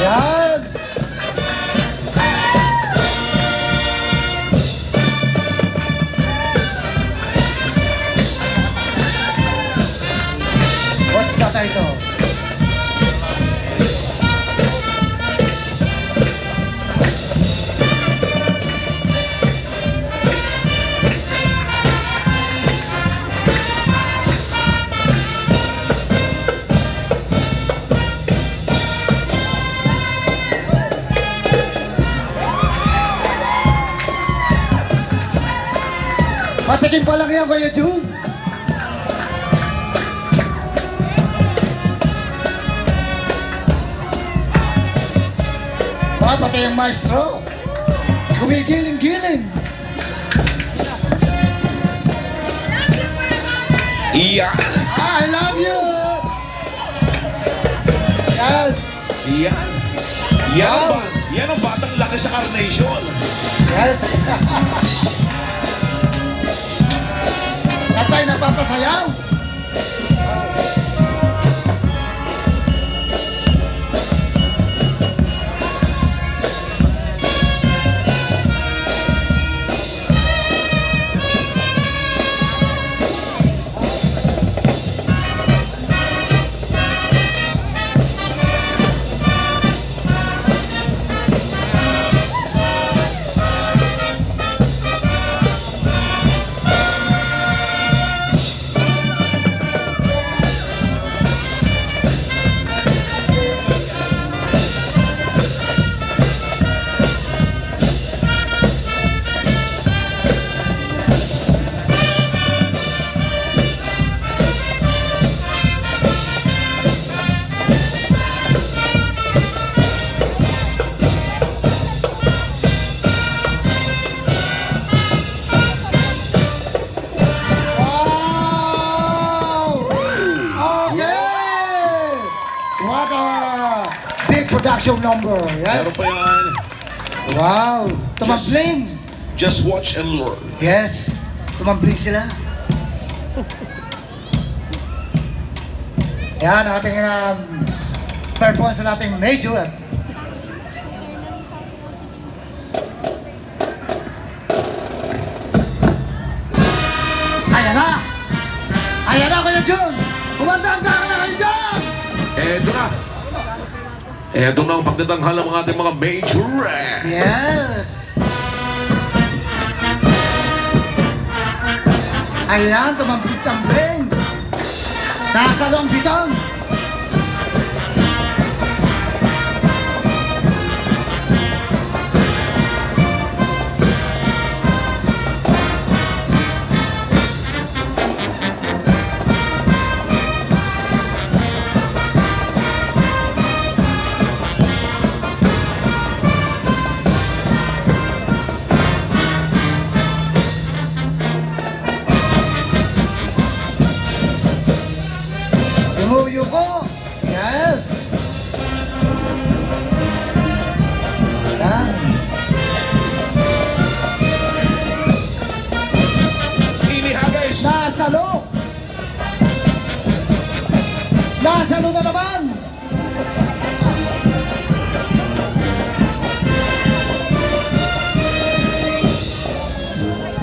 Yan. What's the title? Patikin pa lang yan, Kuya June. Pati yung maestro. Gumigiling-giling. Iya. I love you. Yes. Yan. Yan ba? Yan ang batang laki sa Carnation. Yes. Tatay napapasayaw. Production number, yes? Meron pa yan. Wow, tumambling. Just watch and learn. Yes, tumambling sila. Yan, ating performance na ating major. Ayan na! Ayan na, Kuya June! Kumandang ka na, Kuya June! Eto na. Eto na ang pagtatanggal ng ating mga major. Yes! Ayan, tumambling-tambling. Nasa long bitong. Imuyo ko. Yes. Yan. Iniha guys. Nasalo. Nasalo na naman.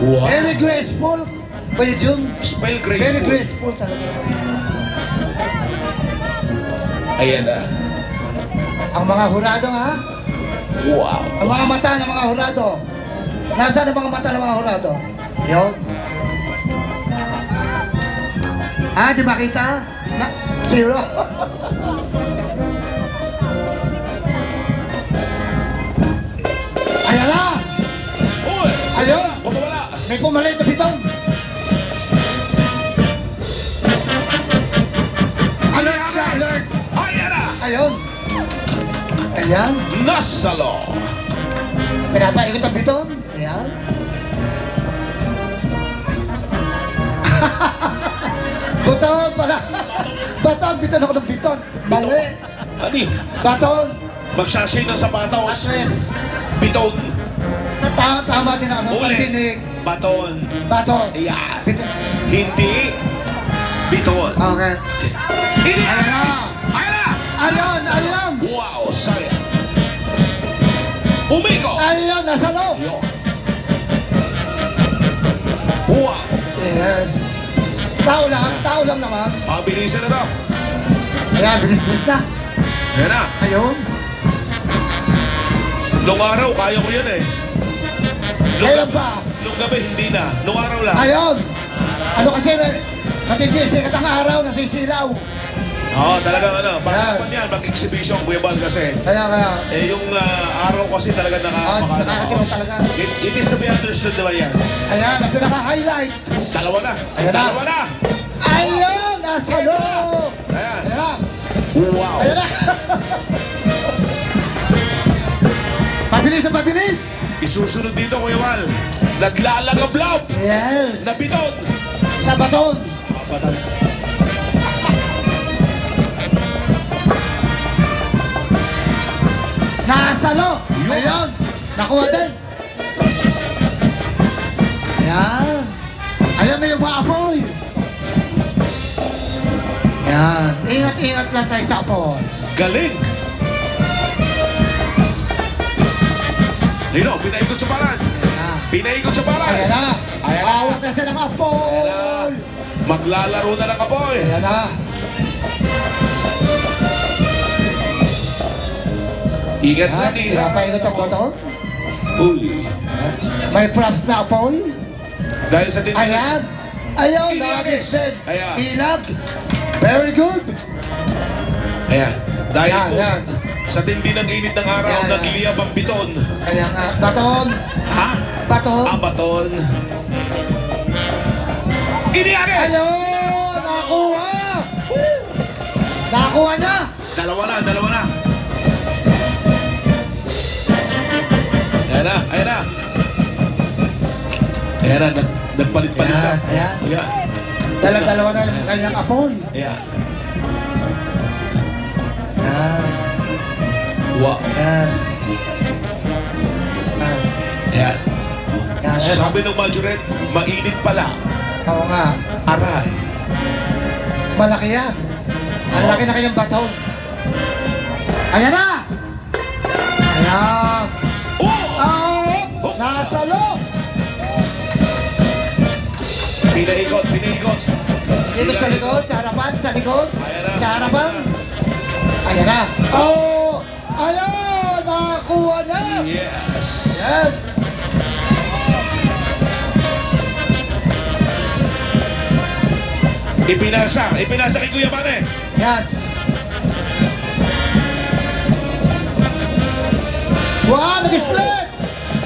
Wow. Very graceful. Kuya June. Spell graceful. Very graceful talaga. Ayan na. Ang mga hurado, ha? Wow. Ang mga mata ng mga hurado. Nasaan ang mga mata ng mga hurado? Yun. Ah, di makita? Zero. Ayan na! Uy! Ayun! Pumawala! May pumalit na bitong. Alert siya, alert! Ayan na! Ayun. Ayan. Nasalo! Pinapaikot ang biton. Ayan. Buton pala. Baton, biton ako ng biton. Mali. Ano yun? Baton. Magsasay ng sapatos. Atres. Biton. Tama din ako. Uli. Pandinig. Baton. Baton. Ayan. Biton. Hindi. Biton. Okay. Ini Ayan na. Ayan na! Ayun, ayun. Wow, sayang. Umiko! Ayan, nasa loob. Yun. Wow! Yes. Tao lang naman. Pabilisan na to. Ayan, bilis-bilis na. Ayan na. Ayun. Nung araw, kaya ko yan eh. Kailan pa? Nung gabi, hindi na. Nung araw lang. Ayun. Ano kasi, matindi sikat ang araw, nasisilaw. Oo, talagang ano. Yan. Pagkapan yan, mag-exhibition, Kuya Bal, kasi. Kaya. Yung araw kasi talaga Nakakasilaw talaga. It is to be understood naman yan. Ayan, ang pinaka-highlight. Dalawa na. Ayan na. Dalawa na. Ayun, nasa loob. Ayan. Ayan na. Wow. Ayan na. Pabilis na pabilis. Isusunod dito, Kuya Bal. Naglalagablab. Yes. Na biton. Sa baton. Baton. Nasa loob. Yun. Ayun. Nakuha din. Ayan. Ayan, may umaapoy. Ayan. Ingat-ingat lang tayo sa apoy. Galing. Lino, pinaikot sa paran. Ayan. Pinaikot sa paran. Ayan na. Ayan na. Awat na siya ng apoy. Ayan na. Maglalaro na ng kapoy. Ayan na. Ingat na Ayan. din. Pinapaingat ang baton. Uy. May props na apoy. Dahil sa tindahan. Ayan. Ayun, Ilag. nakakisip. Ayan. Ilag. Very good. Ayan. Dahil Ayan, po ayan. sa tindi ng init ng araw, Ayan, ayan. nagliyab ang biton. Kaya nga, baton. Ha? Baton. Ang baton. Iniagis! Ayun! Nakuha! Nakuha na! Dalawa na. Ayan na. Ayan na, nagpalit-palit na. Ayan. Ayan. Dala-dalawa na yung kanyang apon. Ayan. Ayan. Wow. Yes. Ayan. Ayan. Ayan. Sabi ng Majoret, mainit pala. Oo nga. Aray. Malaki yan. Ang laki na kanyang baton. Ayan na! Ayan. Oh! Nasa loob! Pinaikot. Dito sa likod, sa harapan, sa likod, Ayan na. sa harapan. Ayan na. Oh! Ayan! Nakakuha na! Yes. Yes! Ipinasa kay Kuya Mane. Yes! Wow! Nag-split!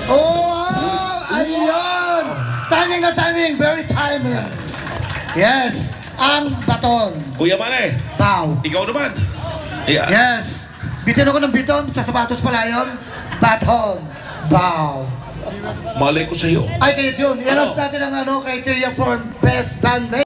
Oh! Wow! Ayan! Timing na timing! Very timing! Yes! Ang baton. Kuya Mane, Bow. ikaw naman. Ayan. Yes! Bitin ako ng biton. Sa sapatos pala yun. Baton. Bow. Malay ko sa'yo. Ay, kayo Jun. I-announce natin ang criteria for best bandmate.